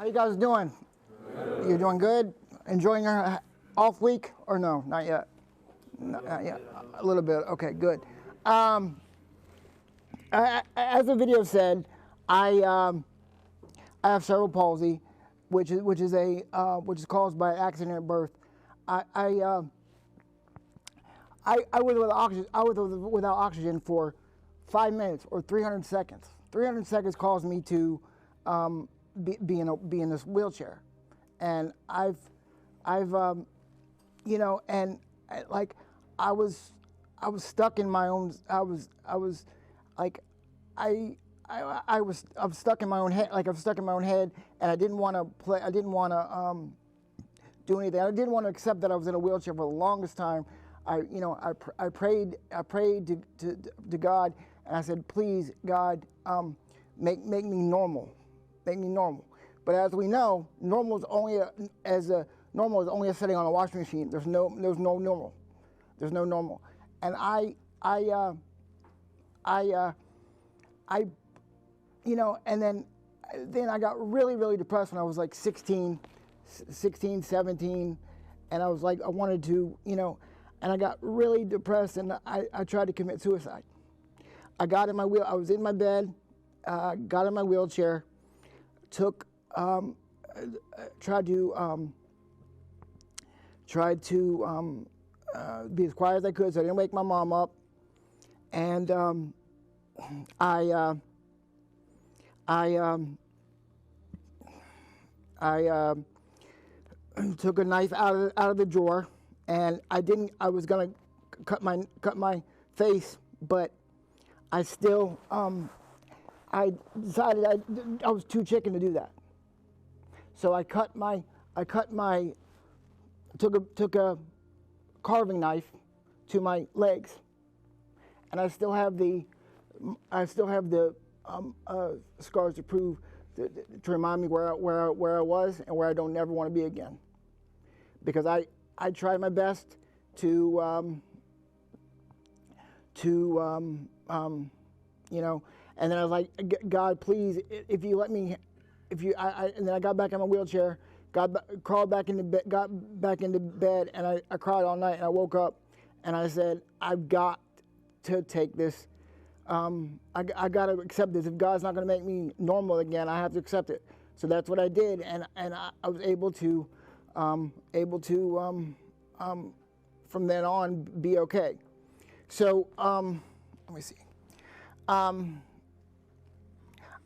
How you guys doing? Good. You doing good? Enjoying your off week or no? Not yet. Not yet. A little bit. Okay, good. As the video said, I have cerebral palsy, which is caused by accident at birth. I was without oxygen. I was without oxygen for 5 minutes or 300 seconds. 300 seconds caused me to be in this wheelchair, and I've you know, and like I was stuck in my own. I was like I was stuck in my own head. Like I was stuck in my own head, and I didn't want to play. I didn't want to do anything. I didn't want to accept that I was in a wheelchair for the longest time. I prayed to God, and I said, please, God, make me normal, make me normal. But as we know, normal is only a setting on a washing machine. There's no normal. There's no normal. And I you know, and then I got really depressed when I was like 16, 17, and I was like, I wanted to, you know, and I got really depressed, and I tried to commit suicide. I was in my bed, got in my wheelchair, tried to be as quiet as I could so I didn't wake my mom up, and I took a knife out of the drawer, and I was gonna cut my face, but I still I decided I was too chicken to do that. So I took a carving knife to my legs, and I still have the scars to prove to remind me where I was and where I don't never want to be again. Because I tried my best to you know, and then I was like, God, please, if you let me, and then I got back in my wheelchair, crawled back into bed, got back into bed, and I cried all night, and I woke up, and I said, I've got to take this. I got to accept this. If God's not going to make me normal again, I have to accept it. So that's what I did, and I was able to from then on be okay. So let me see.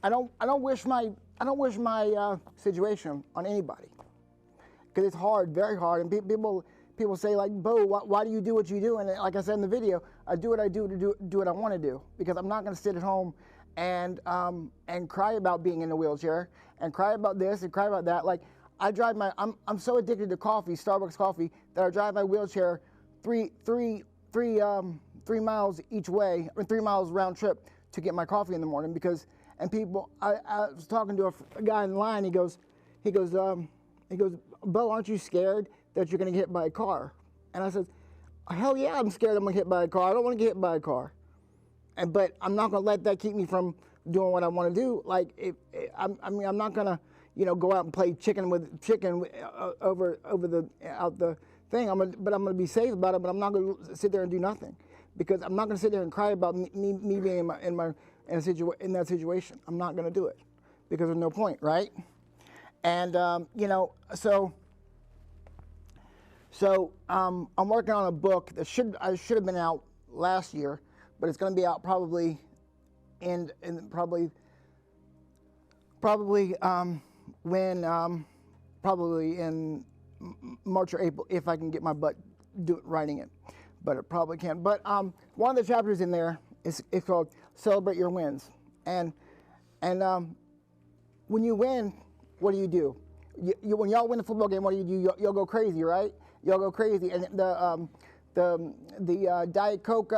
I don't wish my situation on anybody, because it's hard, very hard, and people say, like, Bo, why do you do what you do? And like I said in the video, I do what I do to do what I want to do, because I'm not going to sit at home and cry about being in a wheelchair, and cry about this and cry about that. Like, I'm so addicted to coffee, Starbucks coffee, that I drive my wheelchair three miles each way, or 3 miles round trip to get my coffee in the morning. Because, and people, I was talking to a guy in line. He goes, Bo, aren't you scared that you're going to get hit by a car? And I said, hell yeah, I'm scared I'm going to get hit by a car. I don't want to get hit by a car. But I'm not going to let that keep me from doing what I want to do. Like, I'm not going to, you know, go out and play chicken over the thing. But I'm going to be safe about it. But I'm not going to sit there and do nothing, because I'm not going to sit there and cry about me being in that situation. I'm not going to do it, because there's no point, right? And you know, so I'm working on a book that should have been out last year, but it's going to be out probably in March or April, if I can get my butt writing it, but it probably can't. But one of the chapters in there is called "Celebrate Your Wins," and when you win, what do? When y'all win a football game, what do? Y'all go crazy, right? Y'all go crazy, and the Diet Coke,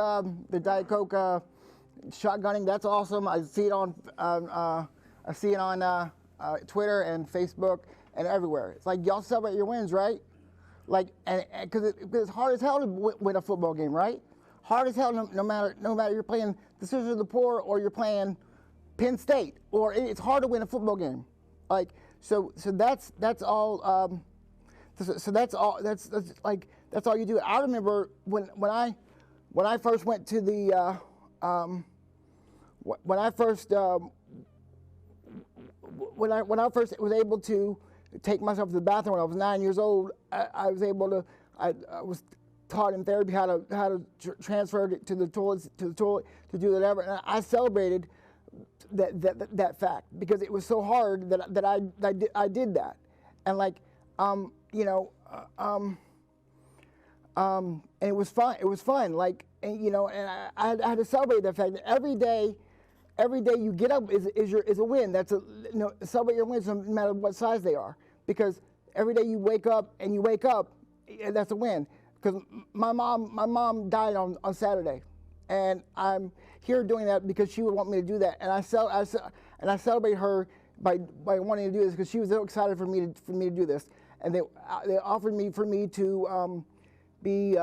shotgunning, that's awesome. I see it on Twitter and Facebook and everywhere. It's like, y'all celebrate your wins, right? Like, and because it's hard as hell to win a football game, right? Hard as hell, no matter you're playing the Sisters of the Poor or you're playing Penn State, or it's hard to win a football game. Like, that's all. So that's all. That's all you do. I remember when I first went to the when I first when I first was able to take myself to the bathroom when I was 9 years old. I was able to. I was taught in therapy how to transfer it to the toilet to do whatever, and I celebrated that fact because it was so hard that I did that, and and it was fun. It was fun, and I had to celebrate that fact that every day you get up is a win. Celebrate your wins no matter what size they are, because every day you wake up, that's a win. Because my mom died on Saturday, and I'm here doing that because she would want me to do that, and I celebrate her by wanting to do this because she was so excited for me to do this, and they offered me to be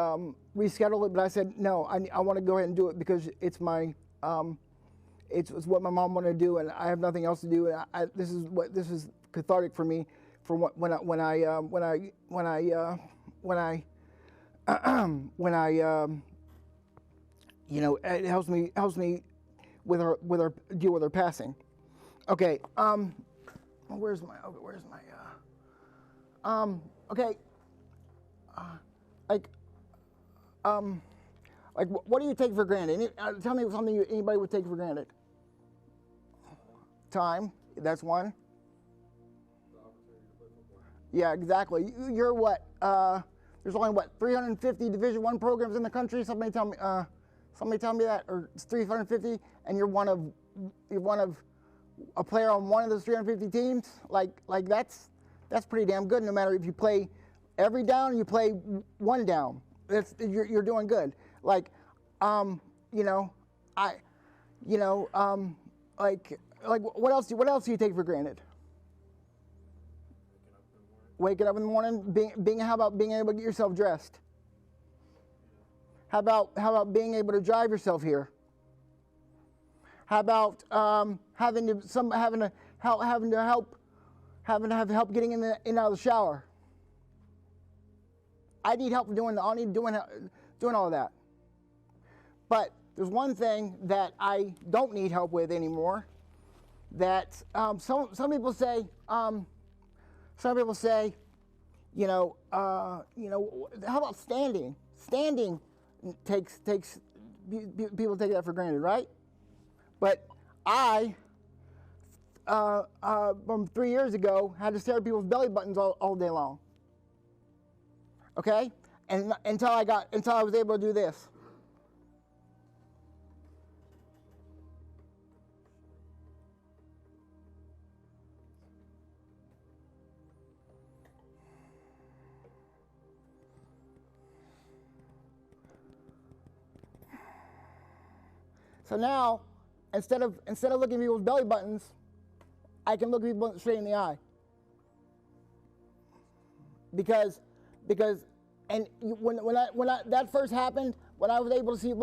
rescheduled it, but I said no, I want to go ahead and do it because it's my it's what my mom wanted to do, and I have nothing else to do, and this is cathartic for me for when it helps me with her deal with her passing. Okay. Where's my okay. What do you take for granted? Tell me something anybody would take for granted. Time. That's one. Yeah, exactly. You're what? There's only 350 Division I programs in the country. Somebody tell me that, or it's 350, and you're one of a player on one of those 350 teams. Like that's pretty damn good. No matter if you play every down, or you play one down. You're doing good. What else do you take for granted? Waking up in the morning, how about being able to get yourself dressed? How about being able to drive yourself here? How about having to have help getting in and out of the shower? I need help doing all of that. But there's one thing that I don't need help with anymore. That some people say. Some people say, how about standing? Standing takes people take that for granted, right? But I, from 3 years ago, had to stare at people's belly buttons all day long. Okay, and until I was able to do this. So now, instead of looking at people's belly buttons, I can look at people straight in the eye. Because when that first happened, when I was able to see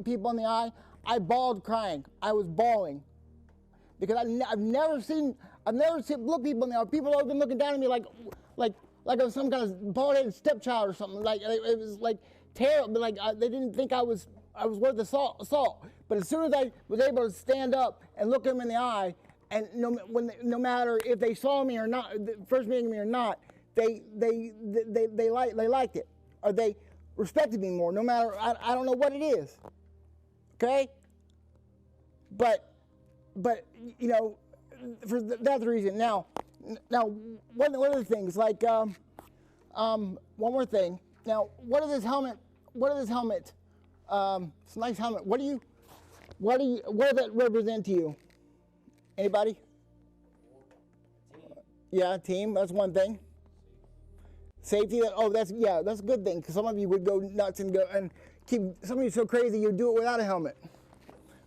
people in the eye, I bawled crying. I was bawling because I've never seen look people in the eye. People have been looking down at me like I was some kind of bald-headed stepchild or something. Like it was like terrible. Like they didn't think I was worth the salt. But as soon as I was able to stand up and look them in the eye, and no matter if they saw me or not, first meeting me or not, they liked it, or they respected me more. No matter I don't know what it is. Okay. But for that's the reason. Now one of the things one more thing. Now what is this helmet? It's a nice helmet. What does that represent to you? Anybody? Yeah, team. That's one thing. Safety. That's a good thing. Because some of you would go nuts and keep. Some of you so crazy you'd do it without a helmet,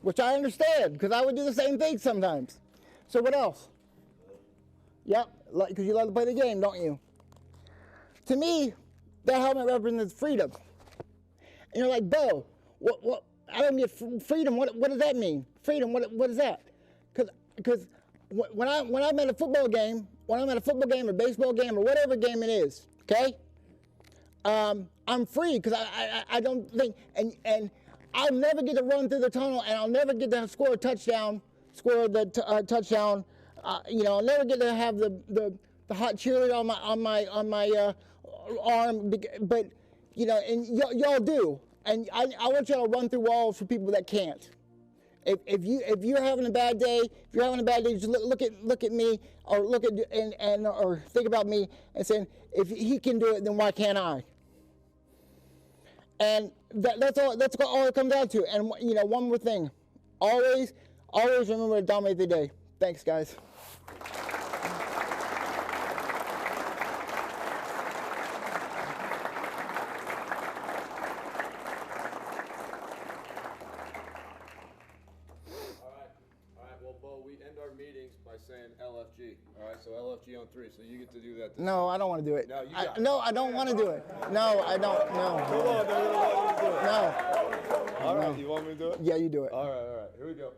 which I understand because I would do the same thing sometimes. So what else? Yep, because you love to play the game, don't you? To me, that helmet represents freedom. And you're like, Bo, what? I don't get freedom. What does that mean? Freedom. What is that? Because when I'm at a football game when I'm at a football game or baseball game or whatever game it is, okay? I'm free because I don't think, and I'll never get to run through the tunnel, and I'll never get to score a touchdown, touchdown. I'll never get to have the hot cheerleader on my arm, but and y'all do, and I want y'all to run through walls for people that can't. If you're having a bad day, just look at me, or look at or think about me and saying, if he can do it, then why can't I? And that's all it comes down to. And one more thing, always remember to dominate the day. Thanks, guys. Saying LFG. All right, so LFG on 3. So you get to do that. No, I don't want to do it. No, I don't want to do it. No, I don't. No. Come on, they're gonna let you do it. No. All right, you want me to do it? Yeah, you do it. All right. Here we go.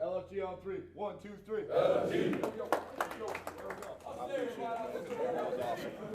LFG on 3. 1, 2, 3. LFG.